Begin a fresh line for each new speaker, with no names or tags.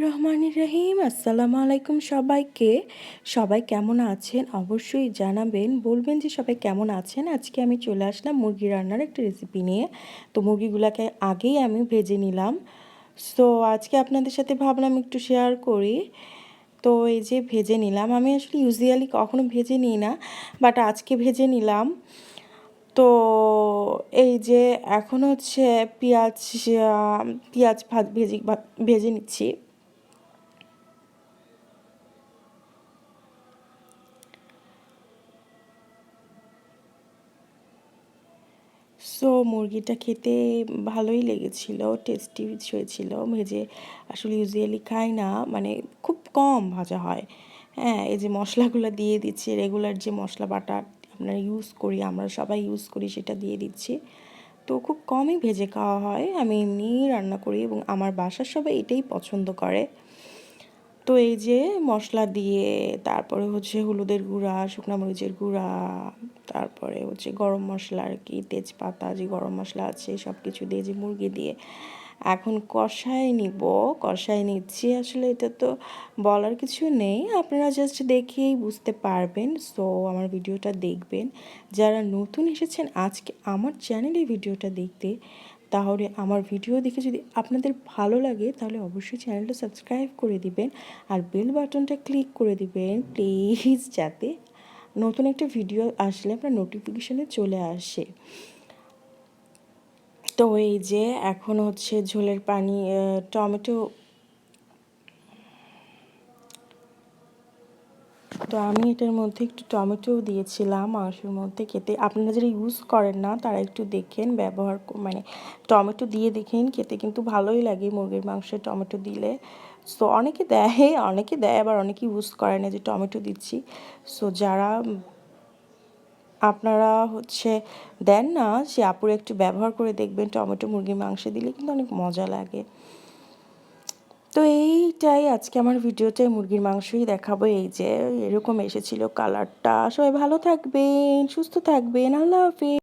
রহমানির রহিম। আসসালামু আলাইকুম সবাইকে। সবাই কেমন আছেন অবশ্যই জানাবেন, বলবেন যে সবাই কেমন আছেন। আজকে আমি চলে আসলাম মুরগি রান্নার একটা রেসিপি নিয়ে। তো মুরগিগুলোকে আগেই আমি ভেজে নিলাম। সো আজকে আপনাদের সাথে ভাবলাম একটু শেয়ার করি। তো এই যে ভেজে নিলাম, আমি আসলে ইউজুয়ালি কখনো ভেজে নিই না, বাট আজকে ভেজে নিলাম। তো এই যে এখন হচ্ছে পেঁয়াজ পেঁয়াজ ভেজে নিচ্ছি। সো মুরগিটা খেতে ভালোই লেগেছিল, টেস্টি হয়েছিল। ভেজে আসলে ইউজুয়ালি খাই না, মানে খুব কম ভাজা হয়। হ্যাঁ, এই যে মশলাগুলো দিয়ে দিচ্ছি, রেগুলার যে মশলা বাটা আমরা ইউজ করি, আমরা সবাই ইউজ করি, সেটা দিয়ে দিচ্ছি। তো খুব কমই ভেজে খাওয়া হয়, আমি এমনিই রান্না করি এবং আমার বাসার সবাই এটাই পছন্দ করে। তো এই যে মশলা দিয়ে, তারপরে হচ্ছে হলুদের গুঁড়া, শুকনো মরিচের গুঁড়া, তারপরে হচ্ছে গরম মশলা আর কি, তেজপাতা, যে গরম মশলা আছে সব কিছু দিয়ে, যে মুরগি দিয়ে এখন কষায় নিচ্ছি। আসলে এটা তো বলার কিছু নেই, আপনারা জাস্ট দেখেই বুঝতে পারবেন। সো আমার ভিডিওটা দেখবেন। যারা নতুন এসেছেন আজকে আমার চ্যানেলে ভিডিওটা দেখতে, তাহলে আমার ভিডিও দেখে যদি আপনাদের ভালো লাগে তাহলে অবশ্যই চ্যানেলটা সাবস্ক্রাইব করে দিবেন আর বেল বাটনটা ক্লিক করে দিবেন প্লিজ, যাতে নতুন একটা ভিডিও আসলে আপনার নোটিফিকেশনে চলে আসে। তো এই যে এখন হচ্ছে ঝোলের পানি, টমেটো। তো আমি এটার মধ্যে একটু টমেটো দিয়েছিলাম মাংসের মধ্যে। খেতে আপনারা যারা ইউজ করেন না তারা একটু দেখেন, মানে টমেটো দিয়ে দেখেন, খেতে কিন্তু ভালোই লাগে মুরগির মাংসে টমেটো দিলে। সো অনেকে দেয় আবার অনেকে ইউজ করে না যে টমেটো দিচ্ছি। সো যারা আপনারা হচ্ছে দেন না, সে আপুরে একটু ব্যবহার করে দেখবেন, টমেটো মুরগির মাংসে দিলে কিন্তু অনেক মজা লাগে। তো এইটাই আজকে আমার ভিডিওতে, মুরগির মাংসই দেখাবো। এই যে এরকম এসেছিল কালারটা। সবাই ভালো থাকবেন, সুস্থ থাকবেন, আল্লাহ হাফেজ।